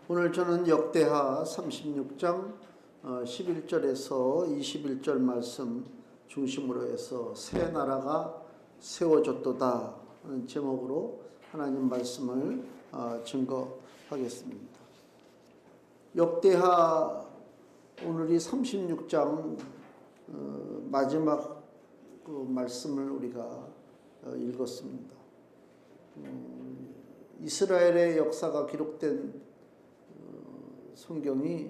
오늘 저는 역대하 36장 11절에서 21절 말씀 중심으로 해서 새 나라가 세워졌도다 하는 제목으로 하나님 말씀을 증거하겠습니다. 역대하 오늘이 36장 마지막 그 말씀을 우리가 읽었습니다. 이스라엘의 역사가 기록된 성경이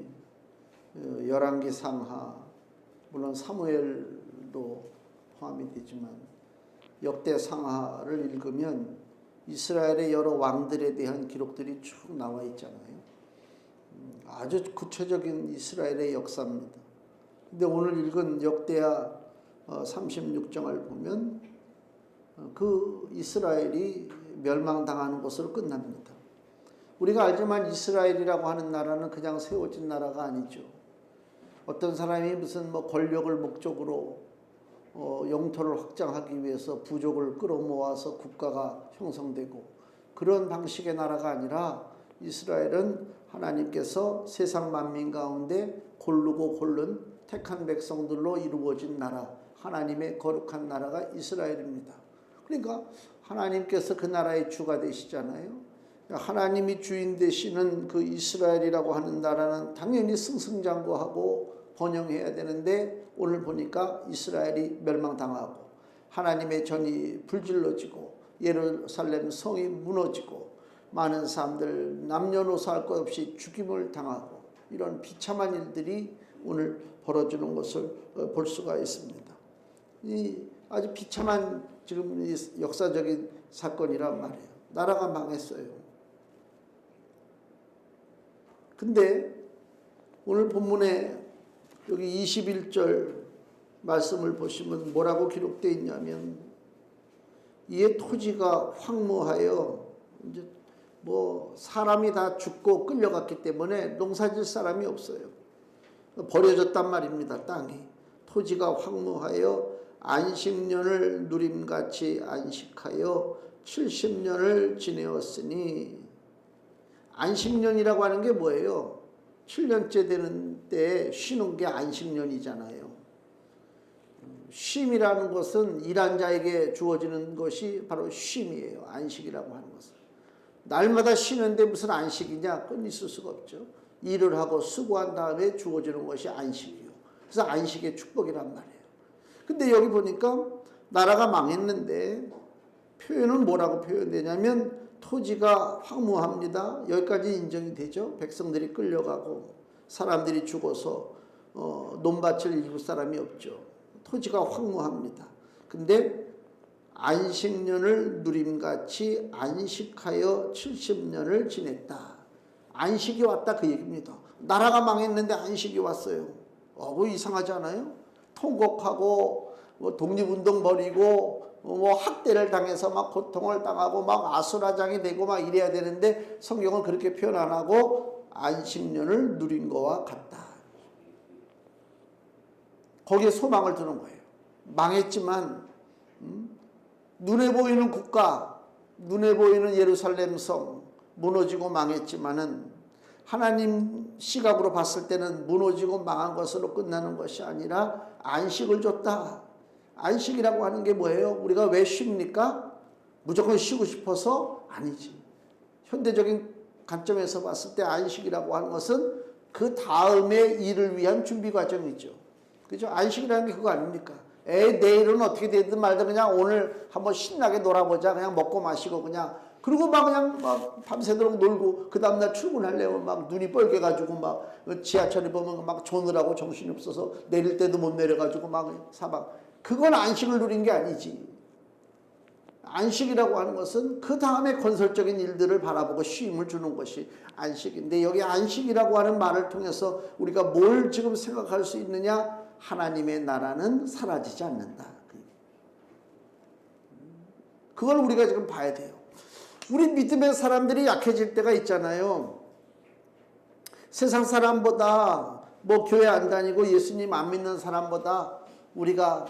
열왕기 상하, 물론 사무엘도 포함이 되지만 역대 상하를 읽으면 이스라엘의 여러 왕들에 대한 기록들이 쭉 나와 있잖아요. 아주 구체적인 이스라엘의 역사입니다. 근데 오늘 읽은 역대하 36장을 보면 그 이스라엘이 멸망당하는 것으로 끝납니다. 우리가 알지만 이스라엘이라고 하는 나라는 그냥 세워진 나라가 아니죠. 어떤 사람이 무슨 권력을 목적으로 영토를 확장하기 위해서 부족을 끌어모아서 국가가 형성되고 그런 방식의 나라가 아니라 이스라엘은 하나님께서 세상 만민 가운데 고르고 고른 택한 백성들로 이루어진 나라, 하나님의 거룩한 나라가 이스라엘입니다. 그러니까 하나님께서 그 나라의 주가 되시잖아요. 하나님이 주인 되시는 그 이스라엘이라고 하는 나라는 당연히 승승장구하고 번영해야 되는데 오늘 보니까 이스라엘이 멸망당하고 하나님의 전이 불질러지고 예루살렘 성이 무너지고 많은 사람들 남녀노소 할 것 없이 죽임을 당하고 이런 비참한 일들이 오늘 벌어지는 것을 볼 수가 있습니다. 이 아주 비참한 지금 이 역사적인 사건이란 말이에요. 나라가 망했어요. 근데 오늘 본문에 여기 21절 말씀을 보시면 뭐라고 기록되어 있냐면 이에 토지가 황무하여 이제 사람이 다 죽고 끌려갔기 때문에 농사질 사람이 없어요. 버려졌단 말입니다. 땅이. 토지가 황무하여 안식년을 누림같이 안식하여 70년을 지내었으니 안식년이라고 하는 게 뭐예요? 7년째 되는 때 쉬는 게 안식년이잖아요. 쉼이라는 것은 일한 자에게 주어지는 것이 바로 쉼이에요. 안식이라고 하는 것은. 날마다 쉬는데 무슨 안식이냐? 그건 있을 수가 없죠. 일을 하고 수고한 다음에 주어지는 것이 안식이요. 그래서 안식의 축복이란 말이에요. 근데 여기 보니까 나라가 망했는데 표현은 뭐라고 표현되냐면 토지가 황무합니다. 여기까지 인정이 되죠. 백성들이 끌려가고 사람들이 죽어서 논밭을 일굴 사람이 없죠. 토지가 황무합니다. 근데 안식년을 누림같이 안식하여 70년을 지냈다. 안식이 왔다 그 얘기입니다. 나라가 망했는데 안식이 왔어요. 그거 이상하지 않아요? 통곡하고 독립운동 벌이고 학대를 당해서 막 고통을 당하고 막 아수라장이 되고 막 이래야 되는데 성경은 그렇게 표현 안 하고 안식년을 누린 거와 같다. 거기에 소망을 두는 거예요. 망했지만 눈에 보이는 국가, 눈에 보이는 예루살렘 성 무너지고 망했지만은 하나님 시각으로 봤을 때는 무너지고 망한 것으로 끝나는 것이 아니라 안식을 줬다. 안식이라고 하는 게 뭐예요? 우리가 왜 쉽니까? 무조건 쉬고 싶어서? 아니지. 현대적인 관점에서 봤을 때 안식이라고 하는 것은 그 다음의 일을 위한 준비 과정이죠. 그죠? 안식이라는 게 그거 아닙니까? 내일은 어떻게 되든 말든 그냥 오늘 한번 신나게 놀아보자. 그냥 먹고 마시고 그냥. 그리고 그냥 밤새도록 놀고 그 다음날 출근하려면 막 눈이 뻘개가지고 막 지하철에 보면 막 조느라고 정신이 없어서 내릴 때도 못 내려가지고 막 사방. 그건 안식을 누린 게 아니지. 안식이라고 하는 것은 그 다음에 건설적인 일들을 바라보고 쉼을 주는 것이 안식인데 여기 안식이라고 하는 말을 통해서 우리가 뭘 지금 생각할 수 있느냐? 하나님의 나라는 사라지지 않는다. 그걸 우리가 지금 봐야 돼요. 우리 믿음의 사람들이 약해질 때가 있잖아요. 세상 사람보다 교회 안 다니고 예수님 안 믿는 사람보다 우리가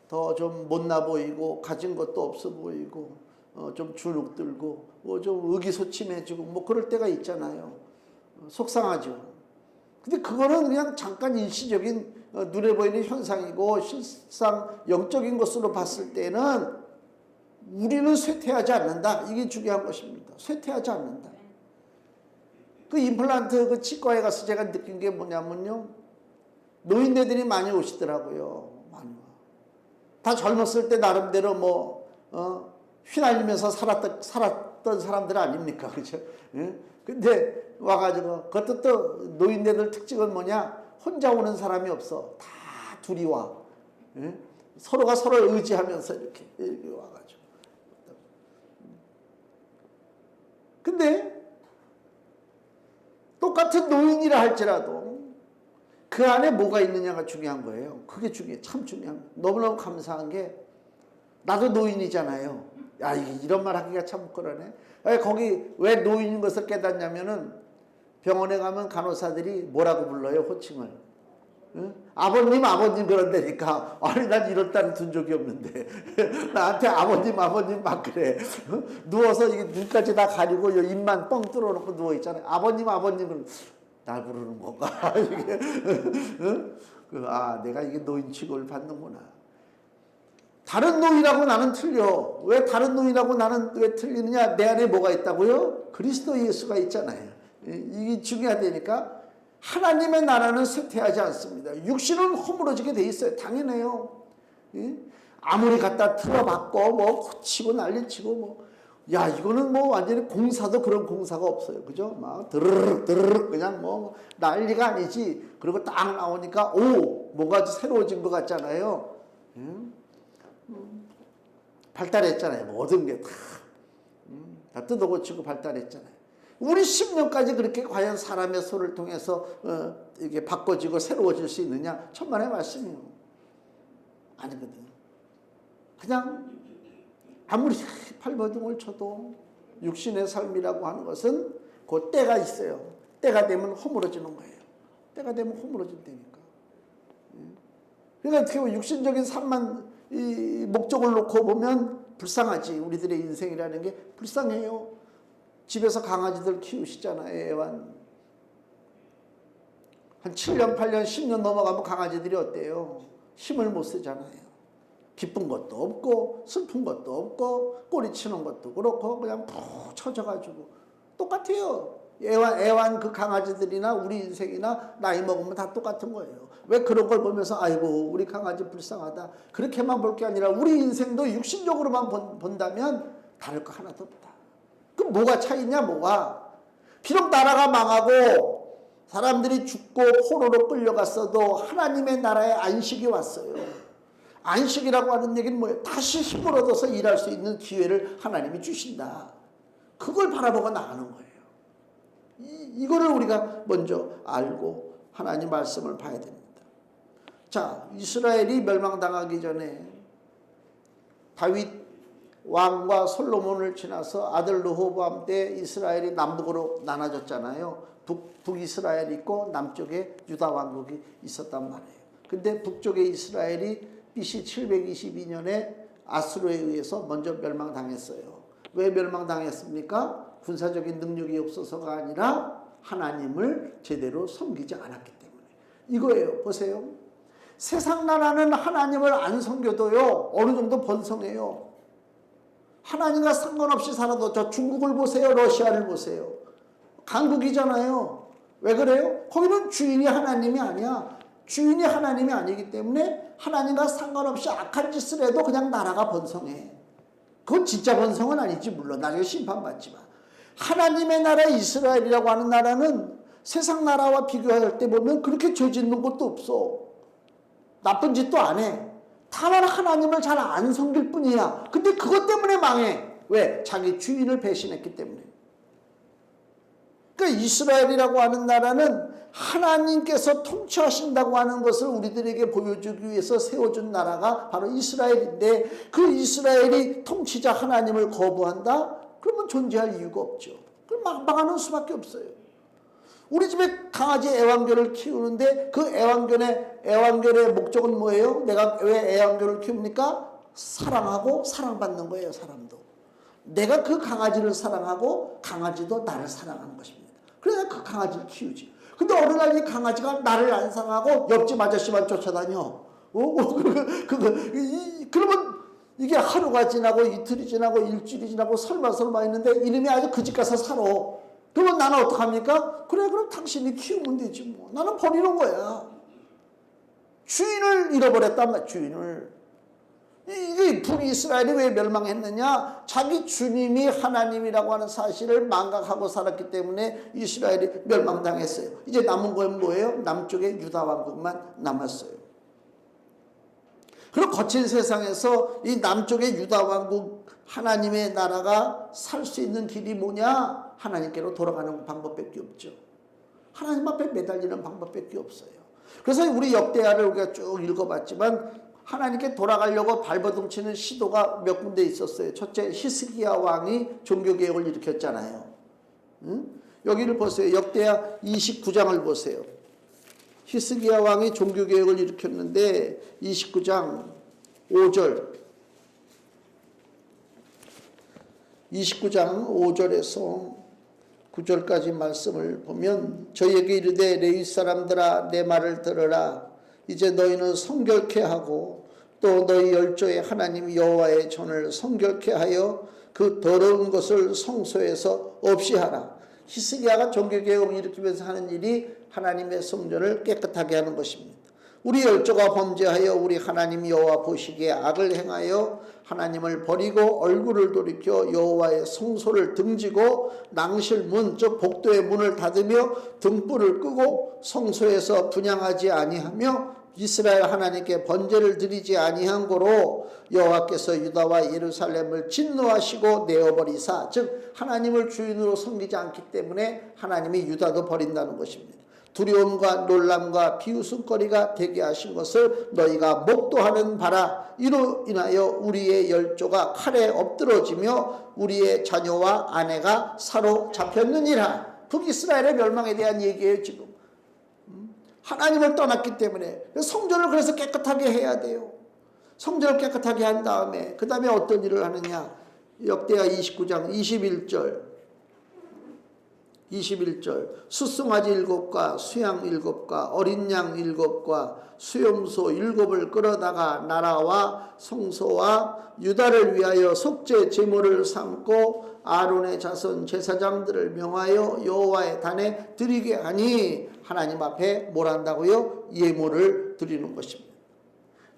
더 좀 못나 보이고 가진 것도 없어 보이고 좀 주눅 들고 좀 의기소침해지고 그럴 때가 있잖아요. 속상하죠. 근데 그거는 그냥 잠깐 일시적인 눈에 보이는 현상이고 실상 영적인 것으로 봤을 때는 우리는 쇠퇴하지 않는다. 이게 중요한 것입니다. 쇠퇴하지 않는다. 그 임플란트 그 치과에 가서 제가 느낀 게 뭐냐면요. 노인네들이 많이 오시더라고요. 많이 와. 다 젊었을 때 나름대로 휘날리면서 살았던 사람들 아닙니까? 그죠? 예? 근데 와가지고 그것도 또 노인네들 특징은 뭐냐? 혼자 오는 사람이 없어. 다 둘이 와. 예? 서로가 서로를 의지하면서 이렇게 와가지고. 근데 똑같은 노인이라 할지라도 그 안에 뭐가 있느냐가 중요한 거예요. 그게 참 중요한 거예요. 너무너무 감사한 게 나도 노인이잖아요. 야, 이런 말 하기가 참 그러네. 거기 왜 노인인 것을 깨닫냐면은 병원에 가면 간호사들이 뭐라고 불러요? 호칭을. 응? 아버님 아버님 그런다니까. 아니 난 이런 딸을 둔 적이 없는데 나한테 아버님 아버님 막 그래. 누워서 이게 눈까지 다 가리고 입만 뻥 뚫어놓고 누워있잖아요. 아버님 아버님 그럼 날 부르는 건가? 이게 내가 이게 노인 취급을 받는구나. 다른 노인하고 나는 틀려. 왜 다른 노인하고 나는 왜 틀리느냐? 내 안에 뭐가 있다고요? 그리스도 예수가 있잖아요. 이게 중요하다니까. 하나님의 나라는 쇠퇴하지 않습니다. 육신은 허물어지게 돼 있어요. 당연해요. 아무리 갖다 틀어박고 고치고 난리치고 이거는 완전히 공사도 그런 공사가 없어요. 그죠? 막 드르륵 그냥 난리가 아니지. 그리고 딱 나오니까 뭐가 새로워진 것 같잖아요. 발달했잖아요. 모든 게 다 뜯어고치고 발달했잖아요. 우리 10년까지 그렇게 과연 사람의 손을 통해서 이게 바꿔지고 새로워질 수 있느냐? 천만의 말씀이에요. 아니거든요. 그냥 아무리 발버둥을 쳐도 육신의 삶이라고 하는 것은 그 때가 있어요. 때가 되면 허물어지는 거예요. 때가 되면 허물어진다니까. 그러니까 어떻게 보면 육신적인 삶만 이 목적을 놓고 보면 불쌍하지. 우리들의 인생이라는 게 불쌍해요. 집에서 강아지들 키우시잖아요. 애완. 한 7년, 8년, 10년 넘어가면 강아지들이 어때요? 힘을 못 쓰잖아요. 기쁜 것도 없고 슬픈 것도 없고 꼬리치는 것도 그렇고 그냥 푹 처져가지고 똑같아요. 애완 그 강아지들이나 우리 인생이나 나이 먹으면 다 똑같은 거예요. 왜 그런 걸 보면서 아이고 우리 강아지 불쌍하다 그렇게만 볼 게 아니라 우리 인생도 육신적으로만 본다면 다를 거 하나도 없다. 그럼 뭐가 차이냐? 뭐가? 비록 나라가 망하고 사람들이 죽고 포로로 끌려갔어도 하나님의 나라에 안식이 왔어요. 안식이라고 하는 얘기는 뭐예요? 다시 힘을 얻어서 일할 수 있는 기회를 하나님이 주신다. 그걸 바라보고 나가는 거예요. 이거를 우리가 먼저 알고 하나님 말씀을 봐야 됩니다. 자, 이스라엘이 멸망당하기 전에 다윗 왕과 솔로몬을 지나서 아들 르호보암 때 이스라엘이 남북으로 나눠졌잖아요. 북이스라엘이 있고 남쪽에 유다 왕국이 있었단 말이에요. 근데 북쪽의 이스라엘이 BC 722년에 아수르에 의해서 먼저 멸망당했어요. 왜 멸망당했습니까? 군사적인 능력이 없어서가 아니라 하나님을 제대로 섬기지 않았기 때문에. 이거예요. 보세요. 세상 나라는 하나님을 안 섬겨도요. 어느 정도 번성해요. 하나님과 상관없이 살아도 저 중국을 보세요. 러시아를 보세요. 강국이잖아요. 왜 그래요? 거기는 주인이 하나님이 아니야. 주인이 하나님이 아니기 때문에 하나님과 상관없이 악한 짓을 해도 그냥 나라가 번성해. 그건 진짜 번성은 아니지 물론. 나중에 심판받지만. 하나님의 나라 이스라엘이라고 하는 나라는 세상 나라와 비교할 때 보면 그렇게 죄 짓는 것도 없어. 나쁜 짓도 안 해. 다만 하나님을 잘 안 섬길 뿐이야. 근데 그것 때문에 망해. 왜? 자기 주인을 배신했기 때문에. 그러니까 이스라엘이라고 하는 나라는 하나님께서 통치하신다고 하는 것을 우리들에게 보여주기 위해서 세워준 나라가 바로 이스라엘인데 그 이스라엘이 통치자 하나님을 거부한다? 그러면 존재할 이유가 없죠. 그럼 망하는 수밖에 없어요. 우리 집에 강아지 애완견을 키우는데 그 애완견의 목적은 뭐예요? 내가 왜 애완견을 키웁니까? 사랑하고 사랑받는 거예요. 사람도. 내가 그 강아지를 사랑하고 강아지도 나를 사랑하는 것입니다. 그래야 그 강아지를 키우지. 근데 어느 날 이 강아지가 나를 안 사랑하고 옆집 아저씨만 쫓아다녀. 그러면 이게 하루가 지나고 이틀이 지나고 일주일이 지나고 설마 했는데 이놈이 아주 그 집 가서 살아. 그러면 나는 어떡합니까? 그래, 그럼 당신이 키우면 되지 뭐. 나는 버리는 거야. 주인을 잃어버렸단 말이야, 주인을. 이게 북이스라엘이 왜 멸망했느냐? 자기 주님이 하나님이라고 하는 사실을 망각하고 살았기 때문에 이스라엘이 멸망당했어요. 이제 남은 건 뭐예요? 남쪽에 유다 왕국만 남았어요. 그리고 거친 세상에서 이 남쪽의 유다 왕국 하나님의 나라가 살 수 있는 길이 뭐냐? 하나님께로 돌아가는 방법밖에 없죠. 하나님 앞에 매달리는 방법밖에 없어요. 그래서 우리 역대하를 우리가 쭉 읽어봤지만 하나님께 돌아가려고 발버둥치는 시도가 몇 군데 있었어요. 첫째, 히스기야 왕이 종교개혁을 일으켰잖아요. 여기를 보세요. 역대하 29장을 보세요. 히스기야 왕이 종교개혁을 일으켰는데 29장 5절 29장 5절에서 9절까지 말씀을 보면 저희에게 이르되 레위 사람들아 내 말을 들으라. 이제 너희는 성결케 하고 또 너희 열조의 하나님 여호와의 전을 성결케 하여 그 더러운 것을 성소에서 없이 하라. 히스기야가 종교개혁을 일으키면서 하는 일이 하나님의 성전을 깨끗하게 하는 것입니다. 우리 열조가 범죄하여 우리 하나님 여호와 보시기에 악을 행하여 하나님을 버리고 얼굴을 돌이켜 여호와의 성소를 등지고 낭실문 즉 복도의 문을 닫으며 등불을 끄고 성소에서 분향하지 아니하며 이스라엘 하나님께 번제를 드리지 아니한 고로 여호와께서 유다와 예루살렘을 진노하시고 내어버리사 즉 하나님을 주인으로 섬기지 않기 때문에 하나님이 유다도 버린다는 것입니다. 두려움과 놀람과 비웃음거리가 되게 하신 것을 너희가 목도하는 바라. 이로 인하여 우리의 열조가 칼에 엎드러지며 우리의 자녀와 아내가 사로잡혔느니라. 북이스라엘의 멸망에 대한 얘기예요. 지금 하나님을 떠났기 때문에 성전을 그래서 깨끗하게 해야 돼요. 성전을 깨끗하게 한 다음에 그 다음에 어떤 일을 하느냐. 역대하 29장 21절 수송아지 7과 수양 7과 어린 양 7과 수염소 7을 끌어다가 나라와 성소와 유다를 위하여 속죄 제물을 삼고 아론의 자손 제사장들을 명하여 여호와의 단에 드리게 하니 하나님 앞에 뭘 한다고요? 예물을 드리는 것입니다.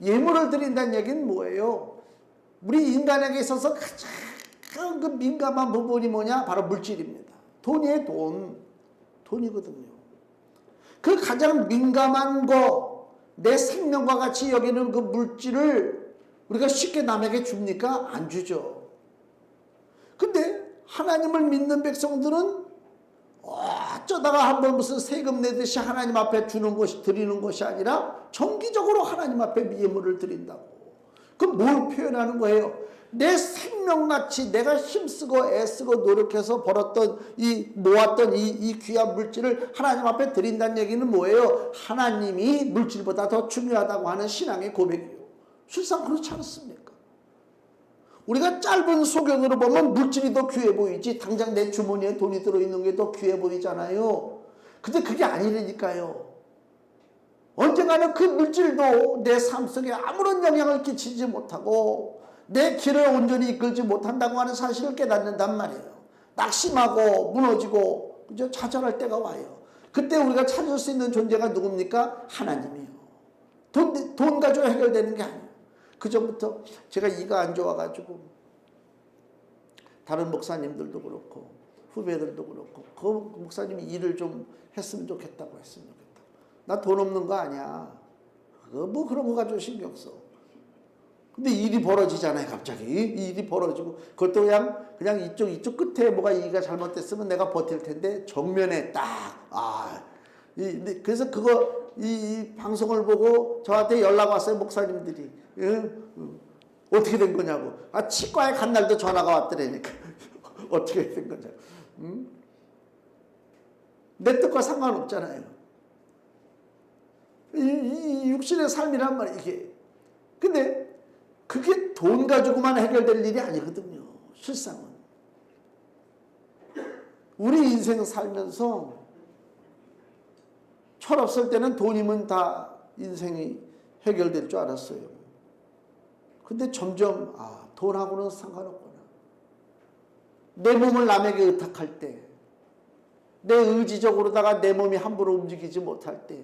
예물을 드린다는 얘기는 뭐예요? 우리 인간에게 있어서 가장 그 민감한 부분이 뭐냐? 바로 물질입니다. 돈이에요, 돈이거든요. 그 가장 민감한 거, 내 생명과 같이 여기는 그 물질을 우리가 쉽게 남에게 줍니까? 안 주죠. 근데 하나님을 믿는 백성들은 어쩌다가 한번 무슨 세금 내듯이 하나님 앞에 주는 것이, 드리는 것이 아니라 정기적으로 하나님 앞에 예물을 드린다고. 그럼 뭘 표현하는 거예요? 내 생명같이 내가 힘쓰고 애쓰고 노력해서 벌었던 모았던 이 귀한 물질을 하나님 앞에 드린다는 얘기는 뭐예요? 하나님이 물질보다 더 중요하다고 하는 신앙의 고백이에요. 실상 그렇지 않습니까? 우리가 짧은 소견으로 보면 물질이 더 귀해 보이지 당장 내 주머니에 돈이 들어있는 게 더 귀해 보이잖아요. 근데 그게 아니라니까요. 언젠가는 그 물질도 내 삶 속에 아무런 영향을 끼치지 못하고 내 길을 온전히 이끌지 못한다고 하는 사실을 깨닫는단 말이에요. 낙심하고 무너지고 그죠? 좌절할 때가 와요. 그때 우리가 찾을 수 있는 존재가 누굽니까? 하나님이에요. 돈 가지고 해결되는 게 아니에요. 그 전부터 제가 이가 안 좋아가지고 다른 목사님들도 그렇고 후배들도 그렇고 그 목사님이 일을 좀 했으면 좋겠다고 했으면 좋겠다. 나 돈 없는 거 아니야. 뭐 그런 거 가지고 신경 써. 근데 일이 벌어지잖아요. 갑자기 일이 벌어지고 그것도 그냥 이쪽 끝에 뭐가 이가 잘못됐으면 내가 버틸 텐데 정면에 그래서 그거 이 방송을 보고 저한테 연락 왔어요. 목사님들이 어떻게 된 거냐고. 치과에 간 날도 전화가 왔더라니까. 어떻게 된 거냐고. 내 뜻과 상관없잖아요. 이 육신의 삶이란 말이에요. 이게. 근데 그게 돈 가지고만 해결될 일이 아니거든요. 실상은. 우리 인생 살면서 철없을 때는 돈이면 다 인생이 해결될 줄 알았어요. 근데 점점 돈하고는 상관없구나. 내 몸을 남에게 의탁할 때, 내 의지적으로다가 내 몸이 함부로 움직이지 못할 때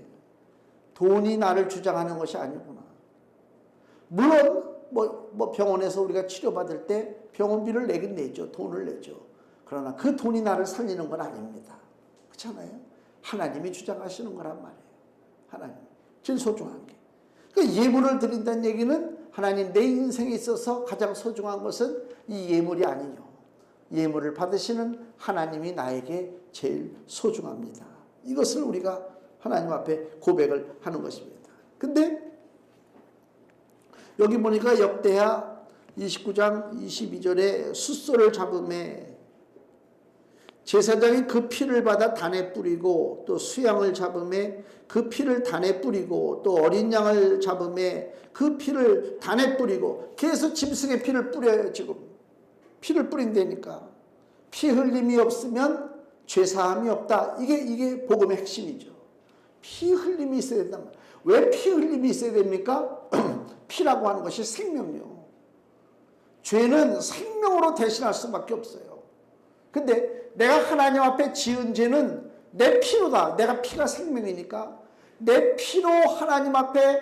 돈이 나를 주장하는 것이 아니구나. 물론 뭐 병원에서 우리가 치료받을 때 병원비를 내긴 내죠. 돈을 내죠. 그러나 그 돈이 나를 살리는 건 아닙니다. 그렇잖아요. 하나님이 주장하시는 거란 말이에요. 하나님. 제일 소중한 게. 그 예물을 드린다는 얘기는 하나님 내 인생에 있어서 가장 소중한 것은 이 예물이 아니요. 예물을 받으시는 하나님이 나에게 제일 소중합니다. 이것을 우리가 하나님 앞에 고백을 하는 것입니다. 근데 여기 보니까 역대하 29장 22절에 숫소를 잡음에 제사장이 그 피를 받아 단에 뿌리고 또 수양을 잡음에 그 피를 단에 뿌리고 또 어린 양을 잡음에 그 피를 단에 뿌리고 계속 짐승의 피를 뿌려요. 지금 피를 뿌린다니까. 피 흘림이 없으면 죄사함이 없다. 이게 복음의 핵심이죠. 피 흘림이 있어야 된단 말이에요. 왜 피 흘림이 있어야 됩니까? 피라고 하는 것이 생명이요. 죄는 생명으로 대신할 수밖에 없어요. 근데 내가 하나님 앞에 지은 죄는 내 피로다. 내가 피가 생명이니까 내 피로 하나님 앞에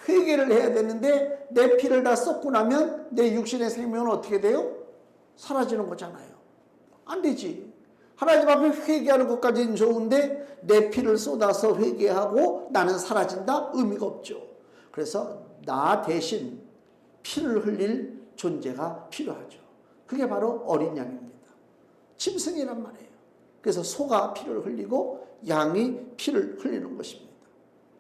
회개를 해야 되는데 내 피를 다 쏟고 나면 내 육신의 생명은 어떻게 돼요? 사라지는 거잖아요. 안 되지. 하나님 앞에 회개하는 것까지는 좋은데 내 피를 쏟아서 회개하고 나는 사라진다? 의미가 없죠. 그래서 나 대신 피를 흘릴 존재가 필요하죠. 그게 바로 어린 양입니다. 짐승이란 말이에요. 그래서 소가 피를 흘리고 양이 피를 흘리는 것입니다.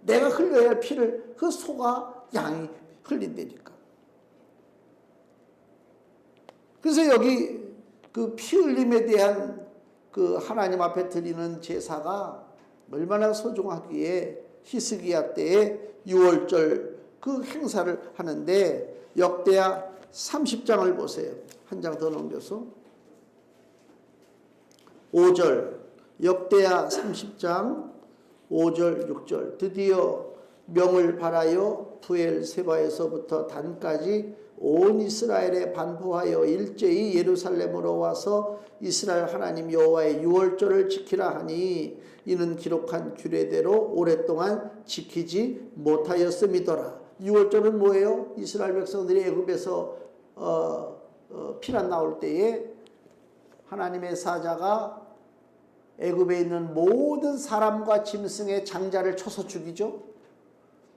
내가 흘려야 할 피를 그 소가 양이 흘린다니까. 그래서 여기 그 피 흘림에 대한 그 하나님 앞에 드리는 제사가 얼마나 소중하기에 히스기야 때에 6월절 그 행사를 하는데 역대하 30장을 보세요. 한 장 더 넘겨서 5절 역대하 30장 5절 6절 드디어 명을 발하여 부엘세바에서부터 단까지 온 이스라엘에 반포하여 일제히 예루살렘으로 와서 이스라엘 하나님 여호와의 유월절을 지키라 하니 이는 기록한 규례대로 오랫동안 지키지 못하였음이더라. 유월절은 뭐예요? 이스라엘 백성들이 애굽에서 피난 나올 때에 하나님의 사자가 애굽에 있는 모든 사람과 짐승의 장자를 쳐서 죽이죠.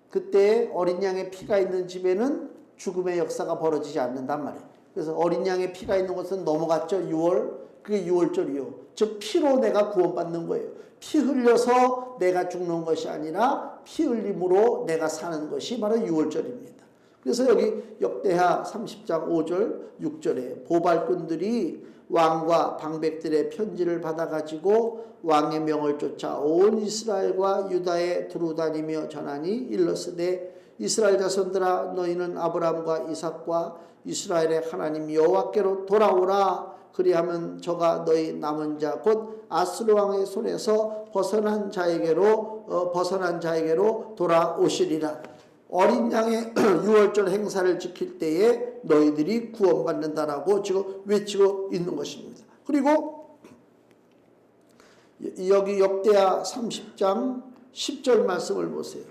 그때 어린 양의 피가 있는 집에는 죽음의 역사가 벌어지지 않는단 말이에요. 그래서 어린 양의 피가 있는 곳은 넘어갔죠. 6월. 그게 6월절이요. 즉 피로 내가 구원받는 거예요. 피 흘려서 내가 죽는 것이 아니라 피 흘림으로 내가 사는 것이 바로 6월절입니다. 그래서 여기 역대하 30장 5절 6절에 보발꾼들이 왕과 방백들의 편지를 받아가지고 왕의 명을 쫓아 온 이스라엘과 유다에 두루다니며 전하니 일러스되 이스라엘 자손들아 너희는 아브라함과 이삭과 이스라엘의 하나님 여호와께로 돌아오라. 그리하면 저가 너희 남은 자 곧 아스르 왕의 손에서 벗어난 자에게로 돌아오시리라. 어린 양의 유월절 행사를 지킬 때에 너희들이 구원받는다라고 지금 외치고 있는 것입니다. 그리고 여기 역대하 30장 10절 말씀을 보세요.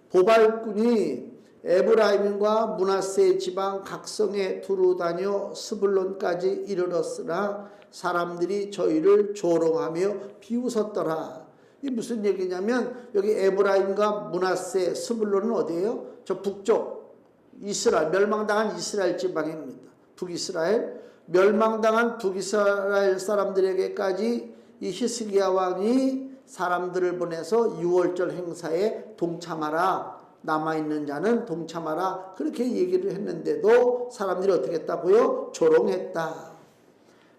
보발꾼이 에브라임과 므낫세 지방 각성에 두루 다녀 스불론까지 이르렀으나 사람들이 저희를 조롱하며 비웃었더라. 이 무슨 얘기냐면 여기 에브라임과 므낫세 스불론은 어디예요? 저 북쪽 이스라엘 멸망당한 이스라엘 지방입니다. 북이스라엘 멸망당한 북이스라엘 사람들에게까지 이 히스기야 왕이 사람들을 보내서 유월절 행사에 동참하라. 남아있는 자는 동참하라. 그렇게 얘기를 했는데도 사람들이 어떻게 했다고요? 조롱했다.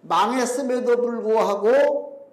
망했음에도 불구하고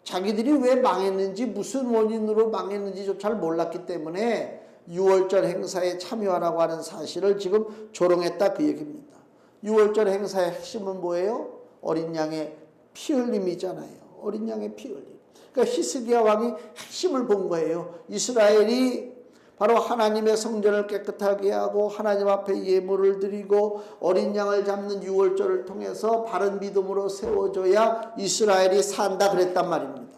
자기들이 왜 망했는지 무슨 원인으로 망했는지 잘 몰랐기 때문에 유월절 행사에 참여하라고 하는 사실을 지금 조롱했다 그 얘기입니다. 유월절 행사의 핵심은 뭐예요? 어린 양의 피 흘림이잖아요. 어린 양의 피 흘림. 그러니까 히스기야 왕이 핵심을 본 거예요. 이스라엘이 바로 하나님의 성전을 깨끗하게 하고 하나님 앞에 예물을 드리고 어린 양을 잡는 유월절을 통해서 바른 믿음으로 세워줘야 이스라엘이 산다 그랬단 말입니다.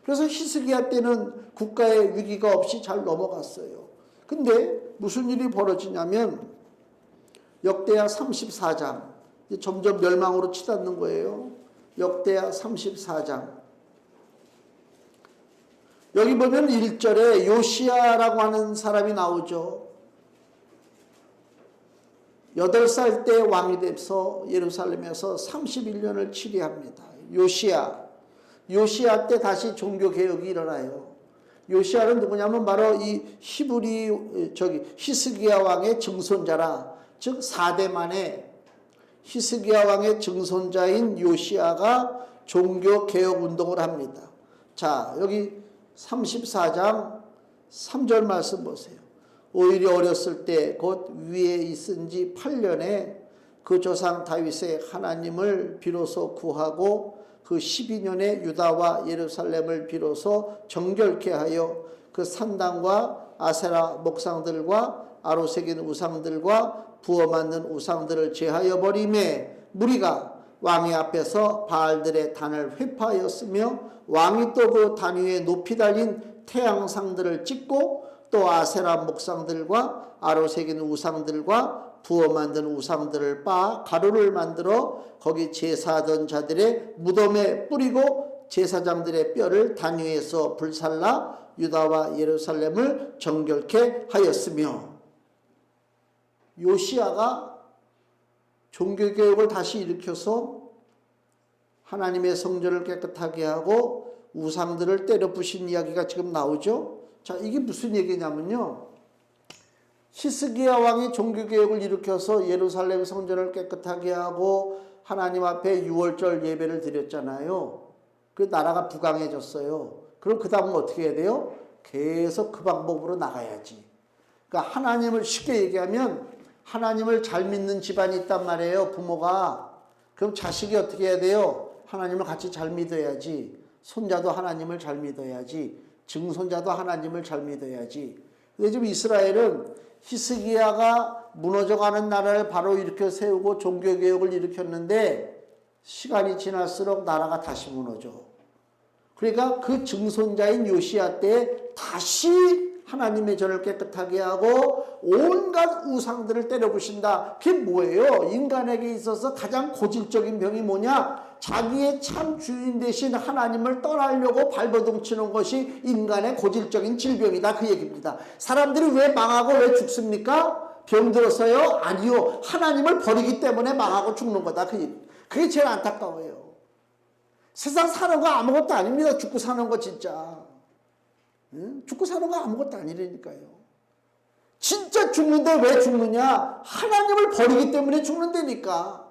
그래서 히스기야 때는 국가의 위기가 없이 잘 넘어갔어요. 근데 무슨 일이 벌어지냐면 역대하 34장 점점 멸망으로 치닫는 거예요. 역대하 34장 여기 보면 1절에 요시야라고 하는 사람이 나오죠. 8살 때 왕이 돼서 예루살렘에서 31년을 치리합니다. 요시야 때 다시 종교개혁이 일어나요. 요시야는 누구냐면 바로 이 히스기야 왕의 증손자라, 즉 4대 만에 히스기야 왕의 증손자인 요시야가 종교개혁 운동을 합니다. 자, 여기 34장 3절 말씀 보세요. 오히려 어렸을 때 곧 위에 있은 지 8년에 그 조상 다윗의 하나님을 비로소 구하고 그 12년에 유다와 예루살렘을 비로소 정결케 하여 그 산당과 아세라 목상들과 아로새긴 우상들과 부어 만든 우상들을 제하여 버리매 무리가 왕의 앞에서 바알들의 단을 회파하였으며 왕이 또 그 단 위에 높이 달린 태양상들을 찍고 또 아세라 목상들과 아로새긴 우상들과 부어 만든 우상들을 빻아 가루를 만들어 거기 제사하던 자들의 무덤에 뿌리고 제사장들의 뼈를 단 위에서 불살라 유다와 예루살렘을 정결케 하였으며 요시야가 종교개혁을 다시 일으켜서 하나님의 성전을 깨끗하게 하고 우상들을 때려 부신 이야기가 지금 나오죠. 자, 이게 무슨 얘기냐면요. 히스기야 왕이 종교개혁을 일으켜서 예루살렘 성전을 깨끗하게 하고 하나님 앞에 유월절 예배를 드렸잖아요. 그 나라가 부강해졌어요. 그럼 그 다음은 어떻게 해야 돼요? 계속 그 방법으로 나가야지. 그러니까 하나님을 쉽게 얘기하면 하나님을 잘 믿는 집안이 있단 말이에요. 부모가. 그럼 자식이 어떻게 해야 돼요? 하나님을 같이 잘 믿어야지. 손자도 하나님을 잘 믿어야지. 증손자도 하나님을 잘 믿어야지. 근데 지금 이스라엘은 히스기야가 무너져가는 나라를 바로 일으켜 세우고 종교개혁을 일으켰는데 시간이 지날수록 나라가 다시 무너져. 그러니까 그 증손자인 요시야 때 다시 하나님의 전을 깨끗하게 하고 온갖 우상들을 때려부신다. 그게 뭐예요? 인간에게 있어서 가장 고질적인 병이 뭐냐? 자기의 참 주인 대신 하나님을 떠나려고 발버둥치는 것이 인간의 고질적인 질병이다. 그 얘기입니다. 사람들이 왜 망하고 왜 죽습니까? 병들어서요? 아니요. 하나님을 버리기 때문에 망하고 죽는 거다. 그게 제일 안타까워요. 세상 사는 거 아무것도 아닙니다. 죽고 사는 거 진짜. 죽고 사는 거 아무것도 아니라니까요. 진짜 죽는데 왜 죽느냐? 하나님을 버리기 때문에 죽는다니까.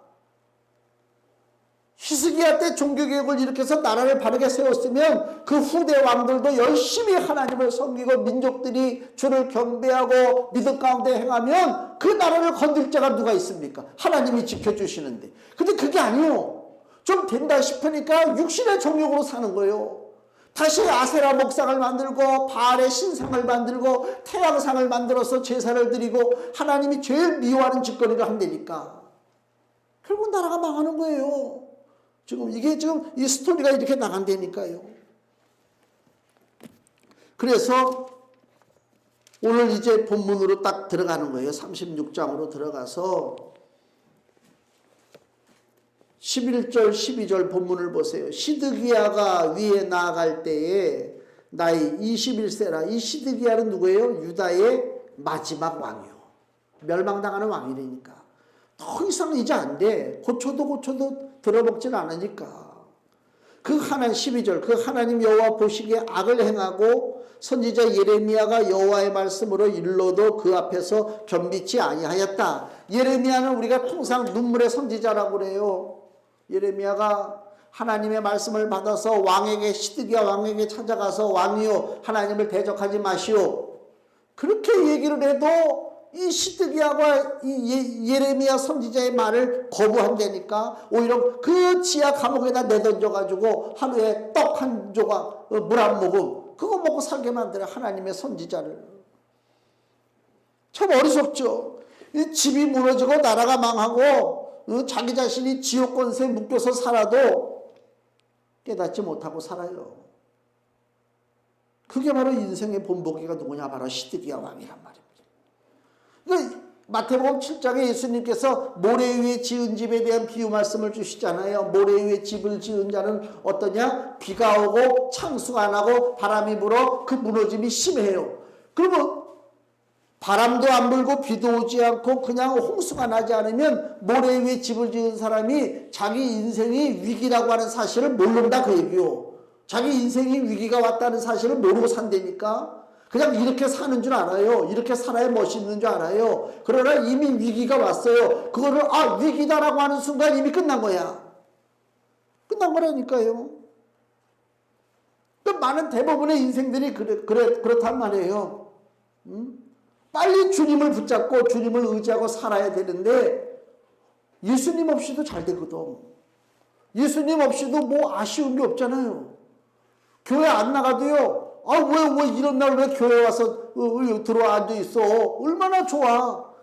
히스기야 때 종교개혁을 일으켜서 나라를 바르게 세웠으면 그 후대 왕들도 열심히 하나님을 섬기고 민족들이 주를 경배하고 믿음 가운데 행하면 그 나라를 건들 자가 누가 있습니까? 하나님이 지켜주시는데. 근데 그게 아니요. 좀 된다 싶으니까 육신의 정욕으로 사는 거예요. 다시 아세라 목상을 만들고 바알의 신상을 만들고 태양상을 만들어서 제사를 드리고 하나님이 제일 미워하는 짓거리를 한다니까. 결국 나라가 망하는 거예요. 지금 이 스토리가 이렇게 나간다니까요. 그래서 오늘 이제 본문으로 딱 들어가는 거예요. 36장으로 들어가서 11절 12절 본문을 보세요. 시드기야가 위에 나아갈 때에 나이 21세라. 이 시드기야는 누구예요? 유다의 마지막 왕이요. 멸망당하는 왕이라니까. 더 이상 이제 안 돼. 고쳐도 들어먹질 않으니까. 그 12절 그 하나님 여호와 보시기에 악을 행하고 선지자 예레미야가 여호와의 말씀으로 일러도 그 앞에서 겸비치 아니하였다. 예레미야는 우리가 통상 눈물의 선지자라고 그래요. 예레미야가 하나님의 말씀을 받아서 왕에게 시드기야 왕에게 찾아가서 왕이요 하나님을 대적하지 마시오. 그렇게 얘기를 해도 이 시드기야와 이 예레미야 선지자의 말을 거부한다니까 오히려 그 지하 감옥에다 내던져가지고 하루에 떡 한 조각 물 한 모금 그거 먹고 살게 만들어 하나님의 선지자를. 참 어리석죠. 이 집이 무너지고 나라가 망하고 자기 자신이 지옥 권세에 묶여서 살아도 깨닫지 못하고 살아요. 그게 바로 인생의 본보기가 누구냐? 바로 시드기야 왕이란 말입니다. 그러니까 마태복음 7장에 예수님께서 모래 위에 지은 집에 대한 비유 말씀을 주시잖아요. 모래 위에 집을 지은 자는 어떠냐? 비가 오고 창수가 안 하고 바람이 불어 그 무너짐이 심해요. 그러면 바람도 안 불고 비도 오지 않고 그냥 홍수가 나지 않으면 모래 위에 집을 지은 사람이 자기 인생이 위기라고 하는 사실을 모른다 그 얘기요. 자기 인생이 위기가 왔다는 사실을 모르고 산다니까. 그냥 이렇게 사는 줄 알아요. 이렇게 살아야 멋있는 줄 알아요. 그러나 이미 위기가 왔어요. 그거를 위기다라고 하는 순간 이미 끝난 거야. 끝난 거라니까요. 많은 대부분의 인생들이 그렇단 말이에요. 빨리 주님을 붙잡고 주님을 의지하고 살아야 되는데 예수님 없이도 잘 되거든. 예수님 없이도 뭐 아쉬운 게 없잖아요. 교회 안 나가도요. 왜 이런 날 왜 교회 와서 들어와 앉아 있어? 얼마나 좋아.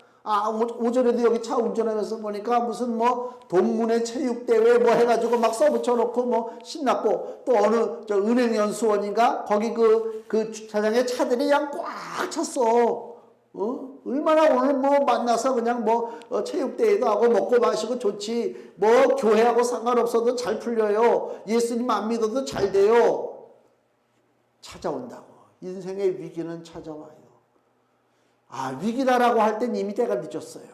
오전에도 여기 차 운전하면서 보니까 무슨 뭐 동문회 체육대회 뭐 해가지고 막 써붙여놓고 뭐 신났고 또 어느 은행연수원인가 거기 그 주차장에 차들이 그냥 꽉 찼어. 얼마나 오늘 뭐 만나서 그냥 체육대회도 하고 먹고 마시고 좋지. 뭐 교회하고 상관없어도 잘 풀려요. 예수님 안 믿어도 잘 돼요. 찾아온다고. 인생의 위기는 찾아와요. 위기다라고 할 땐 이미 때가 늦었어요.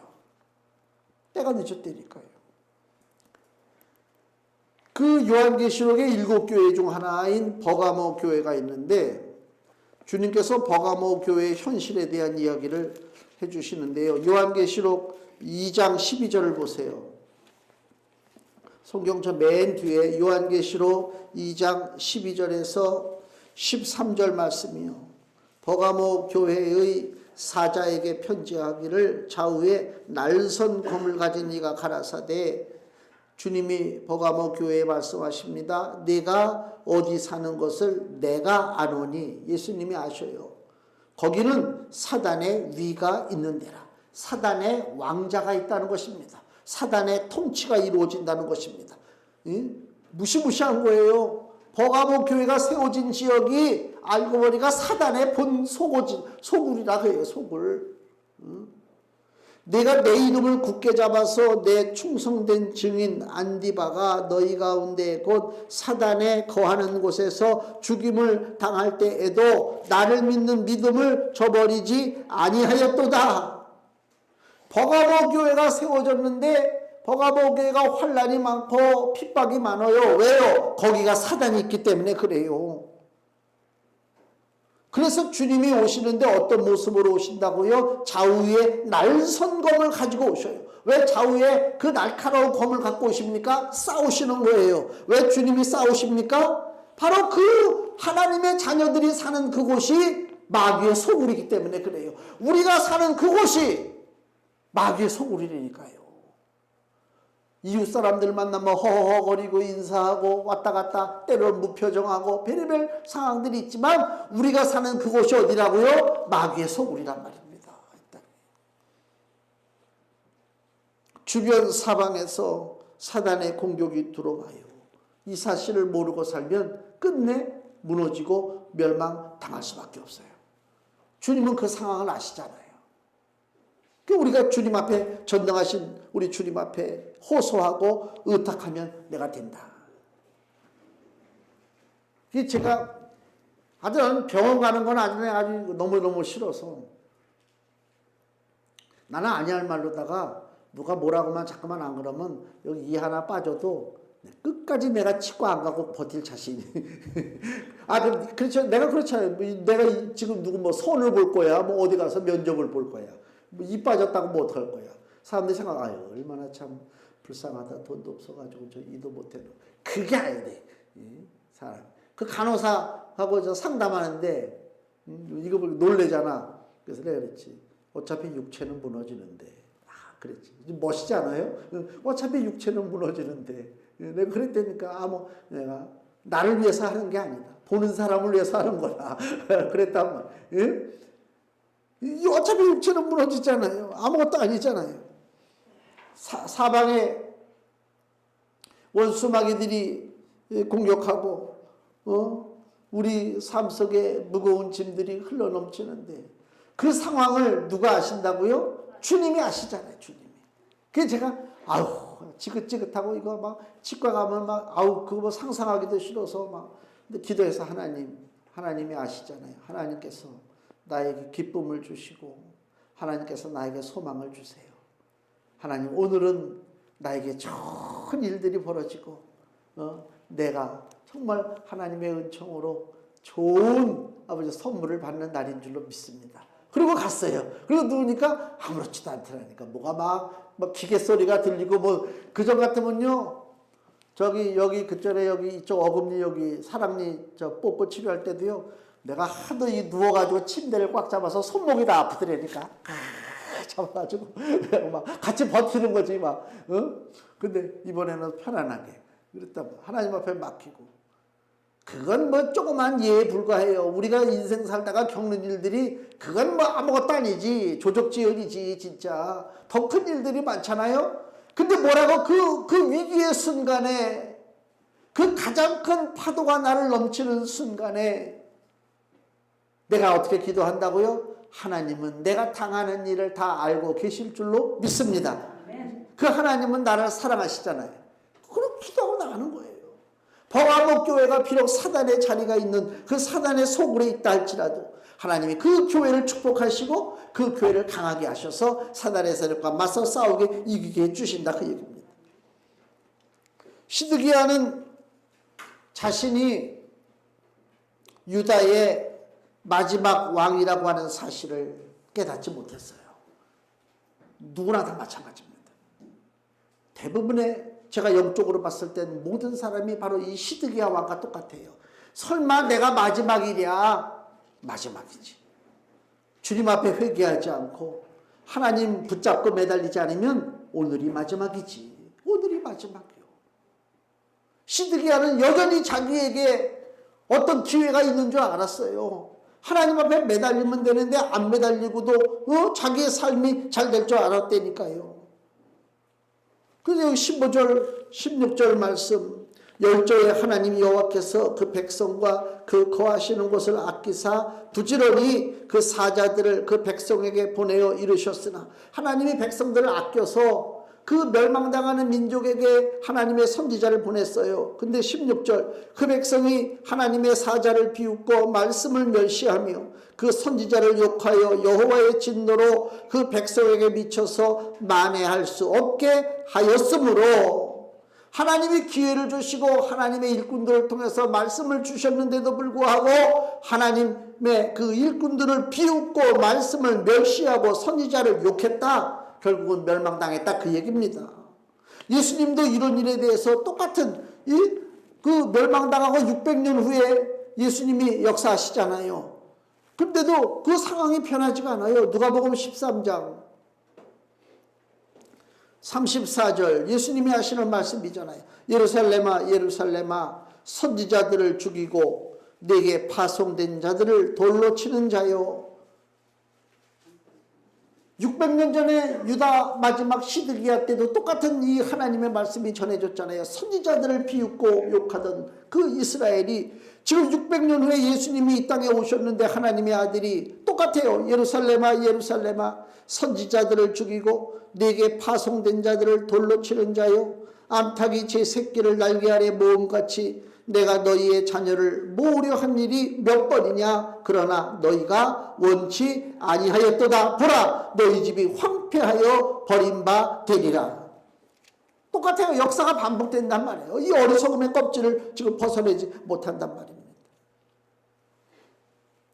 때가 늦었다니까요. 그 요한계시록의 7교회 중 하나인 버가모 교회가 있는데 주님께서 버가모 교회의 현실에 대한 이야기를 해주시는데요. 요한계시록 2장 12절을 보세요. 성경저 맨 뒤에 요한계시록 2장 12절에서 13절 말씀이요. 버가모 교회의 사자에게 편지하기를 좌우에 날선 검을 가진 이가 가라사대 주님이 버가모 교회에 말씀하십니다. 네가 어디 사는 것을 내가 아노니 예수님이 아셔요. 거기는 사단의 위가 있는 데라. 사단의 왕자가 있다는 것입니다. 사단의 통치가 이루어진다는 것입니다. 무시무시한 거예요. 버가모 교회가 세워진 지역이 알고 보니까 사단의 본 소굴이라 그래요. 소굴. 내가 내 이름을 굳게 잡아서 내 충성된 증인 안디바가 너희 가운데 곧 사단에 거하는 곳에서 죽임을 당할 때에도 나를 믿는 믿음을 저버리지 아니하였도다. 버가모 교회가 세워졌는데 버가모 교회가 환난이 많고 핍박이 많아요. 왜요? 거기가 사단이 있기 때문에 그래요. 그래서 주님이 오시는데 어떤 모습으로 오신다고요? 좌우에 날선 검을 가지고 오셔요. 왜 좌우에 그 날카로운 검을 갖고 오십니까? 싸우시는 거예요. 왜 주님이 싸우십니까? 바로 그 하나님의 자녀들이 사는 그곳이 마귀의 소굴이기 때문에 그래요. 우리가 사는 그곳이 마귀의 소굴이니까요. 이웃 사람들 만나면 허허거리고 인사하고 왔다 갔다 때로는 무표정하고 별의별 상황들이 있지만 우리가 사는 그곳이 어디라고요? 마귀의 소굴이란 말입니다. 주변 사방에서 사단의 공격이 들어와요. 이 사실을 모르고 살면 끝내 무너지고 멸망당할 수밖에 없어요. 주님은 그 상황을 아시잖아요. 우리가 주님 앞에 전능하신 우리 주님 앞에 호소하고 의탁하면 내가 된다. 제가 아주 병원 가는 건 아주 너무너무 싫어서 나는 아니할 말로다가 누가 뭐라고만 자꾸만 안 그러면 여기 이 하나 빠져도 끝까지 내가 치고 안 가고 버틸 자신이. 그렇죠. 내가 그렇잖아요. 내가 지금 누구 뭐 손을 볼 거야. 뭐 어디 가서 면접을 볼 거야. 뭐 입 빠졌다고 뭐 어떡할 거야. 사람들이 생각해요. 얼마나 참 불쌍하다. 돈도 없어가지고 저 이도 못해도. 그게 아야 돼. 사람. 그 간호사하고 저 상담하는데 이거 보고 놀래잖아. 그래서 내가 그랬지. 어차피 육체는 무너지는데. 그랬지. 멋있지 않아요? 어차피 육체는 무너지는데. 내가 그랬다니까. 내가 나를 위해서 하는 게 아니다. 보는 사람을 위해서 하는 거다. 그랬단 말이에요. 어차피 육체는 무너지잖아요. 아무것도 아니잖아요. 사방에 원수 마귀들이 공격하고 우리 삶 속에 무거운 짐들이 흘러넘치는데 그 상황을 누가 아신다고요? 주님이 아시잖아요. 주님이. 그래서 제가 지긋지긋하고 이거 막 치과 가면 막 그거 뭐 상상하기도 싫어서 막 근데 기도해서 하나님이 아시잖아요. 하나님께서 나에게 기쁨을 주시고 하나님께서 나에게 소망을 주세요. 하나님 오늘은 나에게 좋은 일들이 벌어지고 내가 정말 하나님의 은총으로 좋은 아버지 선물을 받는 날인 줄로 믿습니다. 그리고 갔어요. 그리고 누우니까 아무렇지도 않더라니까. 뭐가 막 기계 소리가 들리고 뭐 그전 같으면요. 여기 그전에 여기 이쪽 어금니 여기 사랑니 뽀뽀 치료할 때도요. 내가 하도 누워가지고 침대를 꽉 잡아서 손목이 다 아프더라니까. 잡아가지고 막 같이 버티는 거지 막. 근데 이번에는 편안하게 그랬다. 하나님 앞에 맡기고. 그건 뭐 조그만 예에 불과해요. 우리가 인생 살다가 겪는 일들이 그건 뭐 아무것도 아니지. 조족지연이지 진짜. 더 큰 일들이 많잖아요. 근데 뭐라고 그 위기의 순간에 그 가장 큰 파도가 나를 넘치는 순간에 내가 어떻게 기도한다고요? 하나님은 내가 당하는 일을 다 알고 계실 줄로 믿습니다. 그 하나님은 나를 사랑하시잖아요. 그럼 기도하고 나가는 거예요. 버가목 교회가 비록 사단의 자리가 있는 그 사단의 소굴에 있다 할지라도 하나님이 그 교회를 축복하시고 그 교회를 강하게 하셔서 사단의 세력과 맞서 싸우게 이기게 해주신다 그 얘기입니다. 시드기야는 자신이 유다의 마지막 왕이라고 하는 사실을 깨닫지 못했어요. 누구나 다 마찬가지입니다. 대부분의 제가 영적으로 봤을 땐 모든 사람이 바로 이 시드기야 왕과 똑같아요. 설마 내가 마지막이랴? 마지막이지. 주님 앞에 회개하지 않고 하나님 붙잡고 매달리지 않으면 오늘이 마지막이지. 오늘이 마지막이요. 시드기야는 여전히 자기에게 어떤 기회가 있는 줄 알았어요. 하나님 앞에 매달리면 되는데 안 매달리고도 자기의 삶이 잘 될 줄 알았다니까요. 그래서 15절 16절 말씀 열조에 하나님 여호와께서 그 백성과 그 거하시는 곳을 아끼사 부지런히 그 사자들을 그 백성에게 보내어 이르셨으나 하나님이 백성들을 아껴서 그 멸망당하는 민족에게 하나님의 선지자를 보냈어요. 근데 16절 그 백성이 하나님의 사자를 비웃고 말씀을 멸시하며 그 선지자를 욕하여 여호와의 진노로 그 백성에게 미쳐서 만회할 수 없게 하였으므로 하나님이 기회를 주시고 하나님의 일꾼들을 통해서 말씀을 주셨는데도 불구하고 하나님의 그 일꾼들을 비웃고 말씀을 멸시하고 선지자를 욕했다. 결국은 멸망당했다 그 얘기입니다. 예수님도 이런 일에 대해서 똑같은 그 멸망당하고 600년 후에 예수님이 역사하시잖아요. 근데도 그 상황이 변하지가 않아요. 누가복음 13장 34절 예수님이 하시는 말씀이잖아요. 예루살렘아 예루살렘아 선지자들을 죽이고 내게 파송된 자들을 돌로 치는 자요. 600년 전에 유다 마지막 시드기야 때도 똑같은 이 하나님의 말씀이 전해졌잖아요. 선지자들을 비웃고 욕하던 그 이스라엘이 지금 600년 후에 예수님이 이 땅에 오셨는데 하나님의 아들이 똑같아요. 예루살렘아 예루살렘아 선지자들을 죽이고 내게 파송된 자들을 돌로 치는 자요. 암탉이 제 새끼를 날개 아래 모음같이 내가 너희의 자녀를 모으려 한 일이 몇 번이냐. 그러나 너희가 원치 아니하였도다. 보라 너희 집이 황폐하여 버림바 되리라. 똑같아요. 역사가 반복된단 말이에요. 이 어리석음의 껍질을 지금 벗어내지 못한단 말입니다.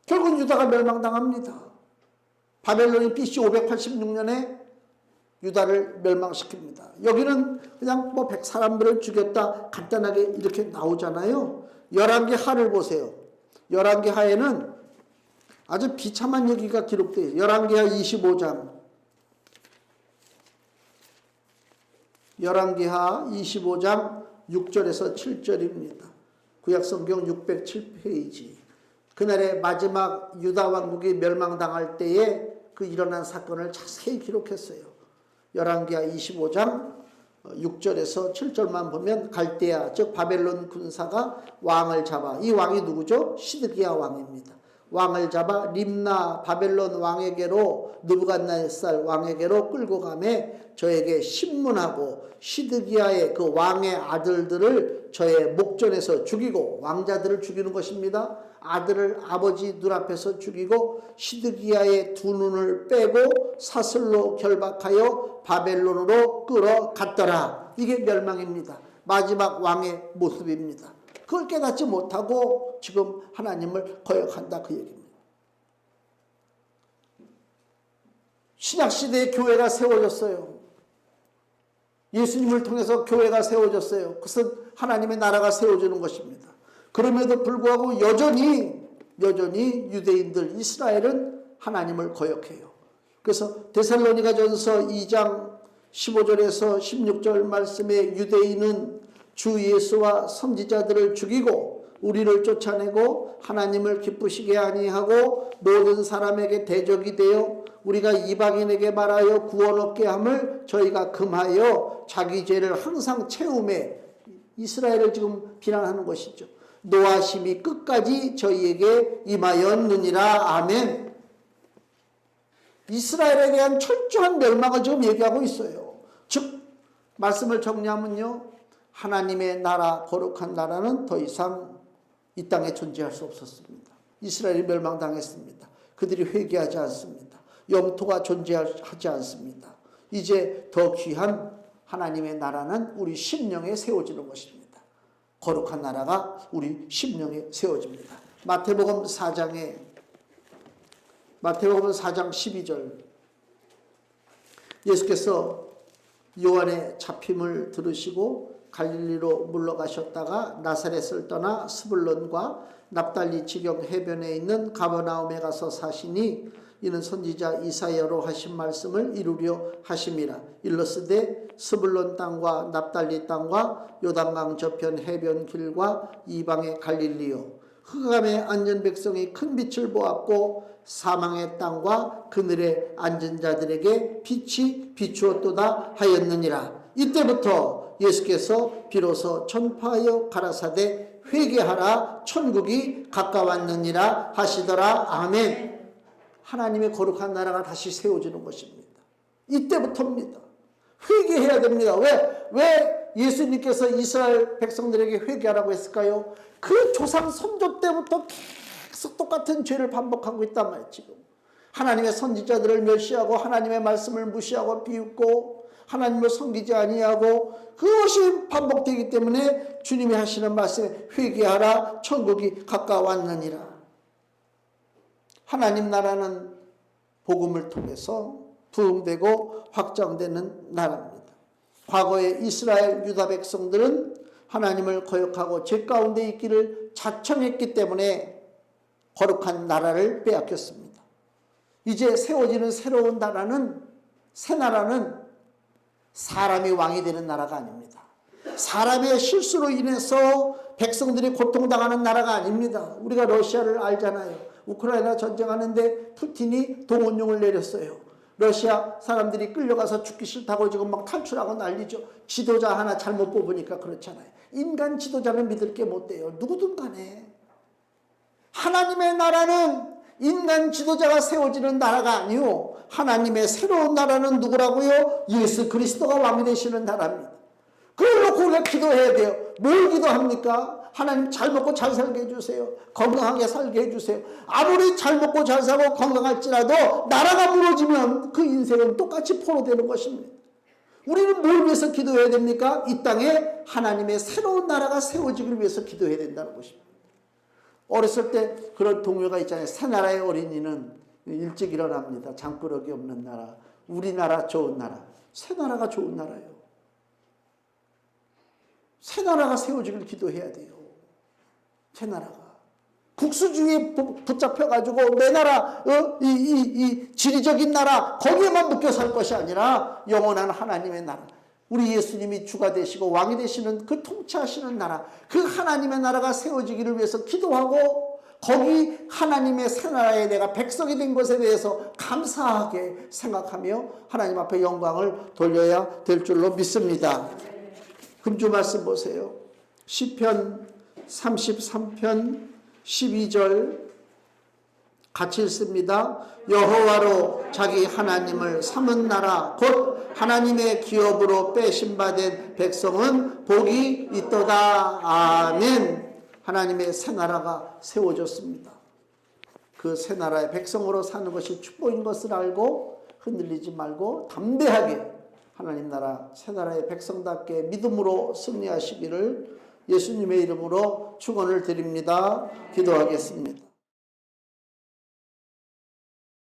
결국 유다가 멸망당합니다. 바벨론이 BC 586년에 유다를 멸망시킵니다. 여기는 그냥 뭐 100사람들을 죽였다 간단하게 이렇게 나오잖아요. 열왕기 하를 보세요. 열왕기 하에는 아주 비참한 얘기가 기록되어 있어요. 열왕기하 25장. 열왕기하 25장 6절에서 7절입니다. 구약성경 607페이지. 그날의 마지막 유다 왕국이 멸망당할 때에 그 일어난 사건을 자세히 기록했어요. 열왕기하 25장 6절에서 7절만 보면 갈대아 즉 바벨론 군사가 왕을 잡아, 이 왕이 누구죠? 시드기야 왕입니다. 왕을 잡아 림나 바벨론 왕에게로, 느부갓네살 왕에게로 끌고 가매 저에게 신문하고 시드기야의 그 왕의 아들들을 저의 목전에서 죽이고, 왕자들을 죽이는 것입니다. 아들을 아버지 눈앞에서 죽이고 시드기야의 두 눈을 빼고 사슬로 결박하여 바벨론으로 끌어갔더라. 이게 멸망입니다. 마지막 왕의 모습입니다. 그걸 깨닫지 못하고 지금 하나님을 거역한다, 그 얘기입니다. 신약시대에 교회가 세워졌어요. 예수님을 통해서 교회가 세워졌어요. 그것은 하나님의 나라가 세워지는 것입니다. 그럼에도 불구하고 여전히 유대인들, 이스라엘은 하나님을 거역해요. 그래서 데살로니가전서 2장 15절에서 16절 말씀에 유대인은 주 예수와 선지자들을 죽이고 우리를 쫓아내고 하나님을 기쁘시게 아니하고 모든 사람에게 대적이 되어 우리가 이방인에게 말하여 구원 얻게 함을 저희가 금하여 자기 죄를 항상 채우매, 이스라엘을 지금 비난하는 것이죠. 노하심이 끝까지 저희에게 임하였느니라. 아멘. 이스라엘에 대한 철저한 멸망을 지금 얘기하고 있어요. 즉 말씀을 정리하면요, 하나님의 나라, 거룩한 나라는 더 이상 이 땅에 존재할 수 없었습니다. 이스라엘이 멸망당했습니다. 그들이 회개하지 않습니다. 영토가 존재하지 않습니다. 이제 더 귀한 하나님의 나라는 우리 심령에 세워지는 것입니다. 거룩한 나라가 우리 심령에 세워집니다. 마태복음 4장 12절, 예수께서 요한의 잡힘을 들으시고 갈릴리로 물러가셨다가 나사렛을 떠나 스불론과 납달리 지경 해변에 있는 가버나움에 가서 사시니 이는 선지자 이사야로 하신 말씀을 이루려 하심이라. 일러스되 스불론 땅과 납달리 땅과 요단강 저편 해변 길과 이방의 갈릴리요, 흑암에 앉은 백성이 큰 빛을 보았고 사망의 땅과 그늘에 앉은 자들에게 빛이 비추었도다 하였느니라. 이때부터 예수께서 비로소 전파하여 가라사대 회개하라, 천국이 가까웠느니라 하시더라. 아멘. 하나님의 거룩한 나라가 다시 세워지는 것입니다. 이때부터입니다. 회개해야 됩니다. 왜 예수님께서 이스라엘 백성들에게 회개하라고 했을까요? 그 조상 선조 때부터 계속 똑같은 죄를 반복하고 있단 말이에요. 지금 하나님의 선지자들을 멸시하고 하나님의 말씀을 무시하고 비웃고 하나님을 섬기지 아니하고, 그것이 반복되기 때문에 주님이 하시는 말씀에 회개하라, 천국이 가까웠느니라. 하나님 나라는 복음을 통해서 부흥되고 확장되는 나라입니다. 과거의 이스라엘 유다 백성들은 하나님을 거역하고 죄 가운데 있기를 자청했기 때문에 거룩한 나라를 빼앗겼습니다. 이제 세워지는 새로운 나라는, 새 나라는 사람이 왕이 되는 나라가 아닙니다. 사람의 실수로 인해서 백성들이 고통당하는 나라가 아닙니다. 우리가 러시아를 알잖아요. 우크라이나 전쟁하는데 푸틴이 동원령을 내렸어요. 러시아 사람들이 끌려가서 죽기 싫다고 지금 막 탈출하고 난리죠. 지도자 하나 잘못 뽑으니까 그렇잖아요. 인간 지도자는 믿을 게 못 돼요. 누구든 간에. 하나님의 나라는 인간 지도자가 세워지는 나라가 아니요, 하나님의 새로운 나라는 누구라고요? 예수 그리스도가 왕이 되시는 나라입니다. 그걸 놓고 우리가 기도해야 돼요. 뭘 기도합니까? 하나님 잘 먹고 잘 살게 해주세요. 건강하게 살게 해주세요. 아무리 잘 먹고 잘 살고 건강할지라도 나라가 무너지면 그 인생은 똑같이 포로되는 것입니다. 우리는 뭘 위해서 기도해야 됩니까? 이 땅에 하나님의 새로운 나라가 세워지기를 위해서 기도해야 된다는 것입니다. 어렸을 때 그런 동요가 있잖아요. 새 나라의 어린이는 일찍 일어납니다. 잠꾸러기 없는 나라. 우리나라 좋은 나라. 새 나라가 좋은 나라예요. 새 나라가 세워지기를 기도해야 돼요. 새 나라가. 국수주의에 붙잡혀가지고 내 나라, 이 지리적인 나라, 거기에만 묶여 살 것이 아니라 영원한 하나님의 나라. 우리 예수님이 주가 되시고 왕이 되시는 그 통치하시는 나라, 그 하나님의 나라가 세워지기를 위해서 기도하고 거기 하나님의 새 나라에 내가 백성이 된 것에 대해서 감사하게 생각하며 하나님 앞에 영광을 돌려야 될 줄로 믿습니다. 금주 말씀 보세요. 시편 33편 12절 같이 읽습니다. 여호와로 자기 하나님을 삼은 나라 곧 하나님의 기업으로 빼심받은 백성은 복이 있도다. 아멘. 하나님의 새 나라가 세워졌습니다. 그 새 나라의 백성으로 사는 것이 축복인 것을 알고 흔들리지 말고 담대하게 하나님 나라 새 나라의 백성답게 믿음으로 승리하시기를 예수님의 이름으로 축원을 드립니다. 기도하겠습니다.